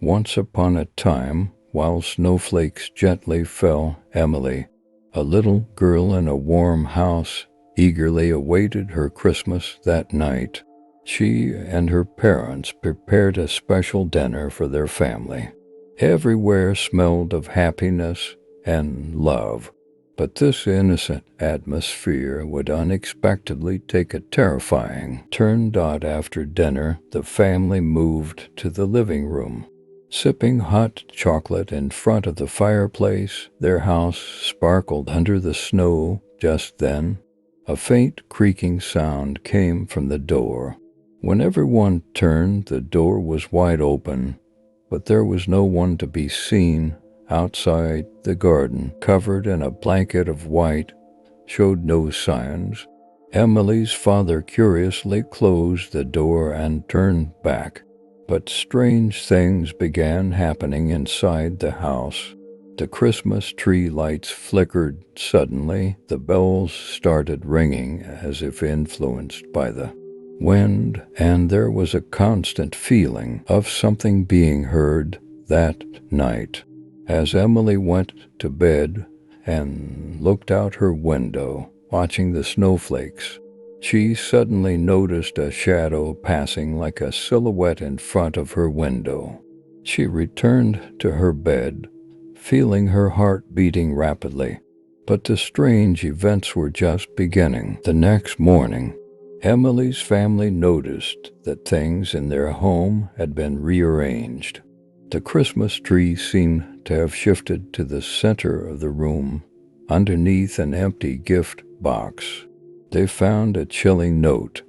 Once upon a time, while snowflakes gently fell, Emily, a little girl in a warm house, eagerly awaited her Christmas that night. She and her parents prepared a special dinner for their family. Everywhere smelled of happiness and love. But this innocent atmosphere would unexpectedly take a terrifying turn. After dinner, the family moved to the living room. Sipping hot chocolate in front of the fireplace, their house sparkled under the snow. Just then, a faint creaking sound came from the door. When everyone turned, the door was wide open, but there was no one to be seen. Outside, the garden, covered in a blanket of white, showed no signs. Emily's father curiously closed the door and turned back. But strange things began happening inside the house. The Christmas tree lights flickered suddenly. The bells started ringing as if influenced by the wind, and there was a constant feeling of something being heard that night. As Emily went to bed and looked out her window, watching the snowflakes, she suddenly noticed a shadow passing like a silhouette in front of her window. She returned to her bed, feeling her heart beating rapidly. But the strange events were just beginning. The next morning, Emily's family noticed that things in their home had been rearranged. The Christmas tree seemed to have shifted to the center of the room, underneath an empty gift box. They found a chilling note.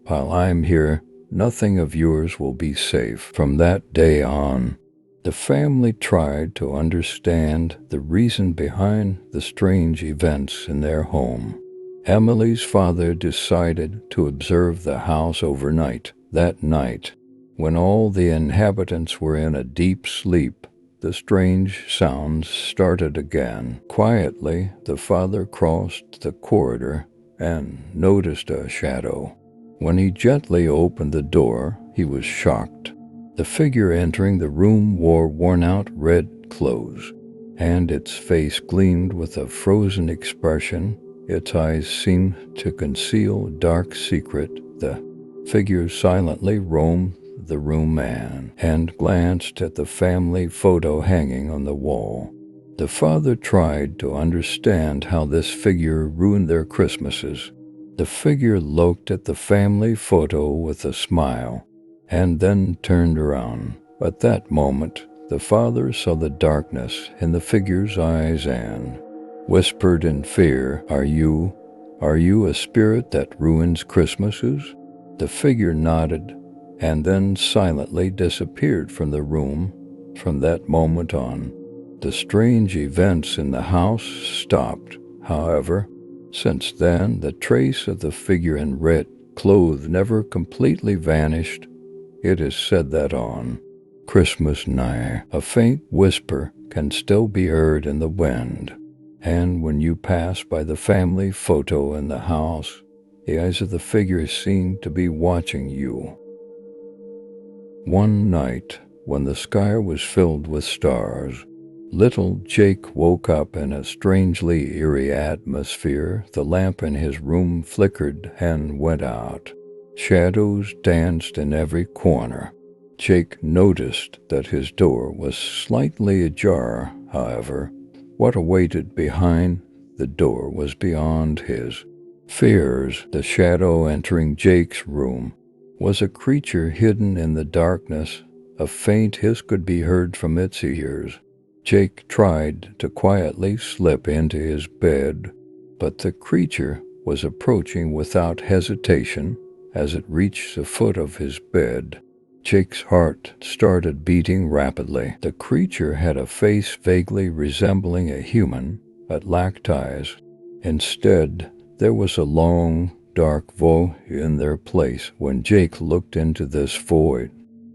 "While I'm here, nothing of yours will be safe." From that day on, the family tried to understand the reason behind the strange events in their home. Emily's father decided to observe the house overnight. That night, when all the inhabitants were in a deep sleep, the strange sounds started again. Quietly, the father crossed the corridor and noticed a shadow. When he gently opened the door, he was shocked. The figure entering the room wore worn-out red clothes, and its face gleamed with a frozen expression. Its eyes seemed to conceal a dark secret. The figure silently roamed the room and glanced at the family photo hanging on the wall. The father tried to understand how this figure ruined their Christmases. The figure looked at the family photo with a smile, and then turned around. At that moment, the father saw the darkness in the figure's eyes and whispered in fear, Are you a spirit that ruins Christmases?" The figure nodded, and then silently disappeared from the room. From that moment on, the strange events in the house stopped. However, since then, the trace of the figure in red clothes never completely vanished. It is said that on Christmas night, a faint whisper can still be heard in the wind. And when you pass by the family photo in the house, the eyes of the figure seem to be watching you. One night, when the sky was filled with stars, little Jake woke up in a strangely eerie atmosphere. The lamp in his room flickered and went out. Shadows danced in every corner. Jake noticed that his door was slightly ajar. However, what awaited behind the door was beyond his fears. The shadow entering Jake's room was a creature hidden in the darkness. A faint hiss could be heard from its ears. Jake tried to quietly slip into his bed, but the creature was approaching without hesitation. As it reached the foot of his bed, Jake's heart started beating rapidly. The creature had a face vaguely resembling a human, but lacked eyes. Instead, there was a long, dark void in their place. When Jake looked into this void,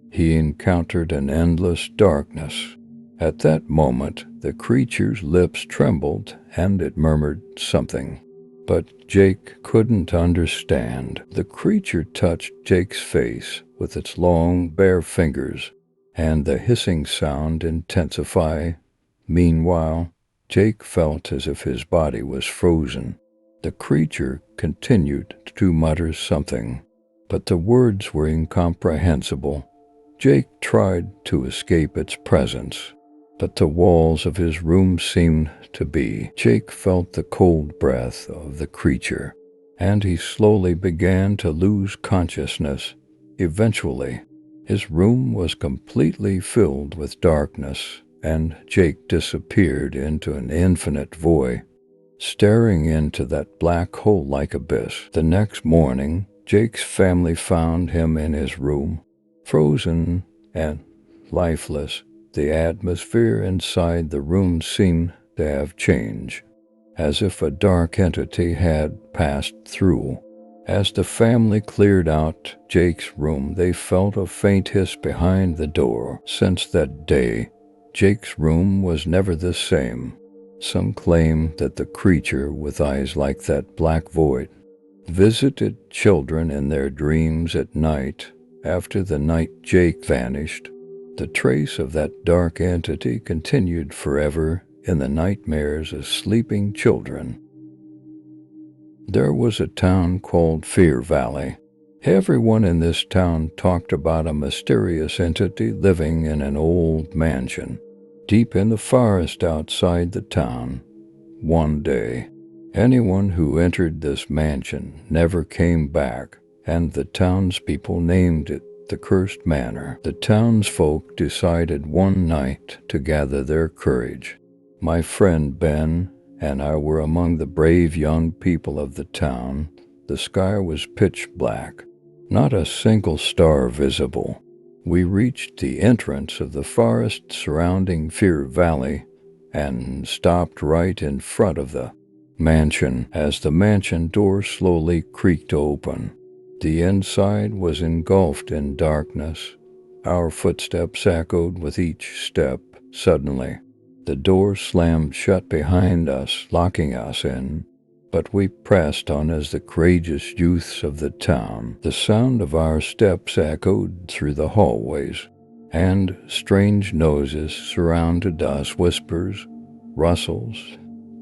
he encountered an endless darkness. At that moment, the creature's lips trembled and it murmured something. But Jake couldn't understand. The creature touched Jake's face with its long, bare fingers and the hissing sound intensify. Meanwhile, Jake felt as if his body was frozen. The creature continued to mutter something, but the words were incomprehensible. Jake tried to escape its presence, but the walls of his room seemed to be. Jake felt the cold breath of the creature, and he slowly began to lose consciousness. Eventually, his room was completely filled with darkness, and Jake disappeared into an infinite void, staring into that black hole-like abyss. The next morning, Jake's family found him in his room, frozen and lifeless. The atmosphere inside the room seemed to have changed, as if a dark entity had passed through. As the family cleared out Jake's room, they felt a faint hiss behind the door. Since that day, Jake's room was never the same. Some claim that the creature with eyes like that black void visited children in their dreams at night. After the night Jake vanished, the trace of that dark entity continued forever in the nightmares of sleeping children. There was a town called Fear Valley. Everyone in this town talked about a mysterious entity living in an old mansion deep in the forest outside the town. One day, anyone who entered this mansion never came back, and the townspeople named it the Cursed Manor. The townsfolk decided one night to gather their courage. My friend Ben and I were among the brave young people of the town. The sky was pitch black, not a single star visible. We reached the entrance of the forest surrounding Fear Valley and stopped right in front of the mansion. As the mansion door slowly creaked open, the inside was engulfed in darkness. Our footsteps echoed with each step. Suddenly, the door slammed shut behind us, locking us in. But we pressed on as the courageous youths of the town. The sound of our steps echoed through the hallways, and strange noises surrounded us, whispers, rustles,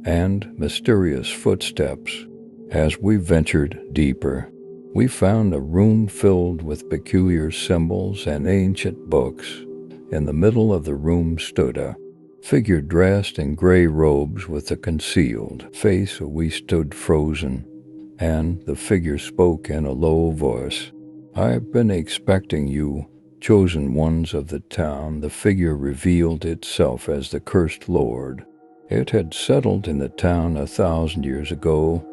and mysterious footsteps. As we ventured deeper, we found a room filled with peculiar symbols and ancient books. In the middle of the room stood a figure dressed in gray robes with a concealed face. We stood frozen, and the figure spoke in a low voice. "I've been expecting you, chosen ones of the town." The figure revealed itself as the Cursed Lord. It had settled in the town 1,000 years ago,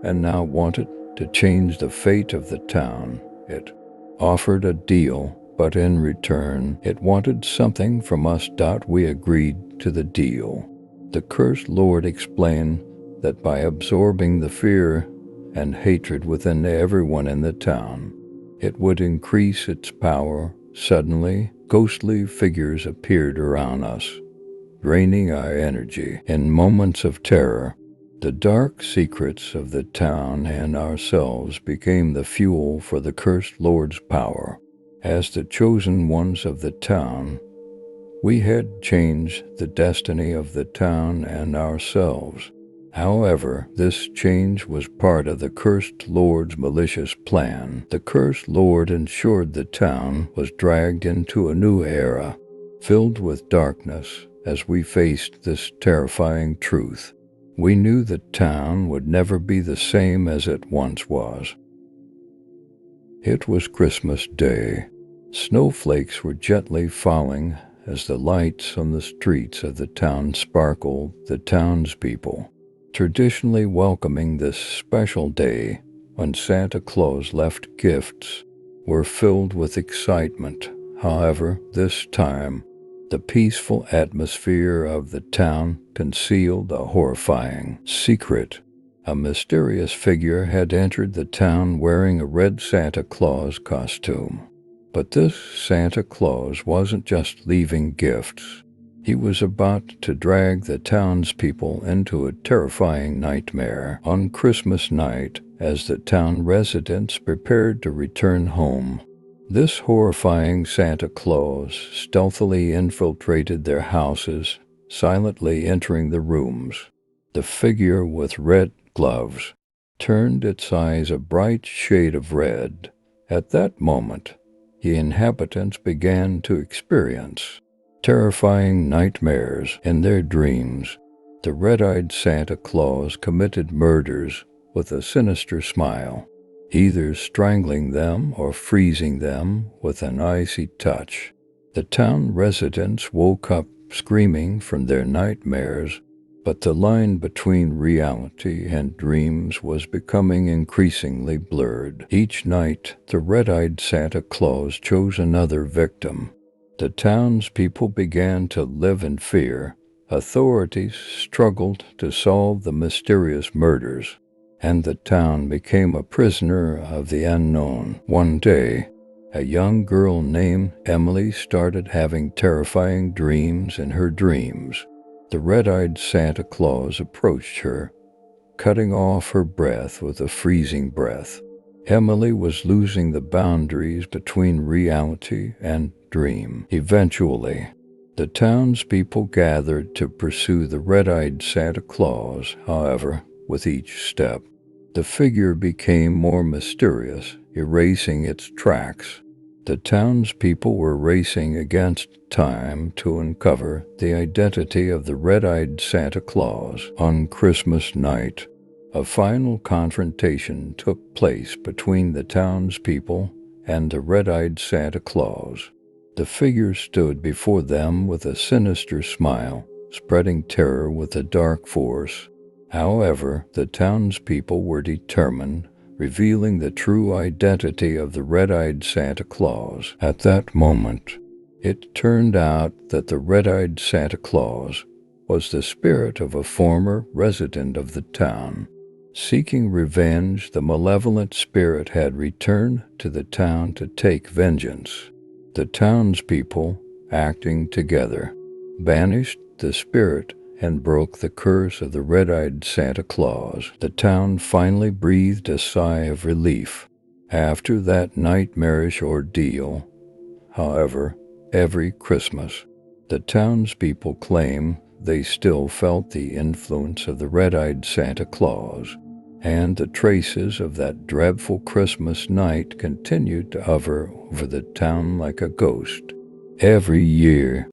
and now wanted to change the fate of the town. It offered a deal, but in return, it wanted something from us. We agreed to the deal. The Cursed Lord explained that by absorbing the fear and hatred within everyone in the town, it would increase its power. Suddenly, ghostly figures appeared around us, draining our energy. In moments of terror, the dark secrets of the town and ourselves became the fuel for the Cursed Lord's power. As the chosen ones of the town, we had changed the destiny of the town and ourselves. However, this change was part of the Cursed Lord's malicious plan. The Cursed Lord ensured the town was dragged into a new era, filled with darkness. As we faced this terrifying truth, we knew the town would never be the same as it once was. It was Christmas Day. Snowflakes were gently falling as the lights on the streets of the town sparkled. The townspeople, traditionally welcoming this special day when Santa Claus left gifts, were filled with excitement. However, this time, the peaceful atmosphere of the town concealed a horrifying secret. A mysterious figure had entered the town wearing a red Santa Claus costume. But this Santa Claus wasn't just leaving gifts. He was about to drag the townspeople into a terrifying nightmare. On Christmas night, as the town residents prepared to return home, This horrifying Santa Claus stealthily infiltrated their houses, silently entering the rooms. The figure with red gloves turned its eyes a bright shade of red. At that moment, the inhabitants began to experience terrifying nightmares in their dreams. The red-eyed Santa Claus committed murders with a sinister smile, either strangling them or freezing them with an icy touch. The town residents woke up screaming from their nightmares, but the line between reality and dreams was becoming increasingly blurred. Each night, the red-eyed Santa Claus chose another victim. The townspeople began to live in fear. Authorities struggled to solve the mysterious murders, and the town became a prisoner of the unknown. One day, a young girl named Emily started having terrifying dreams in her dreams. The red-eyed Santa Claus approached her, cutting off her breath with a freezing breath. Emily was losing the boundaries between reality and dream. Eventually, the townspeople gathered to pursue the red-eyed Santa Claus. However, with each step, the figure became more mysterious, erasing its tracks. The townspeople were racing against time to uncover the identity of the red-eyed Santa Claus. On Christmas night, a final confrontation took place between the townspeople and the red-eyed Santa Claus. The figure stood before them with a sinister smile, spreading terror with a dark force. However, the townspeople were determined, revealing the true identity of the red-eyed Santa Claus. At that moment, it turned out that the red-eyed Santa Claus was the spirit of a former resident of the town. Seeking revenge, the malevolent spirit had returned to the town to take vengeance. The townspeople, acting together, banished the spirit and broke the curse of the red-eyed Santa Claus. The town finally breathed a sigh of relief after that nightmarish ordeal. However, every Christmas, the townspeople claim they still felt the influence of the red-eyed Santa Claus, and the traces of that dreadful Christmas night continued to hover over the town like a ghost. Every year,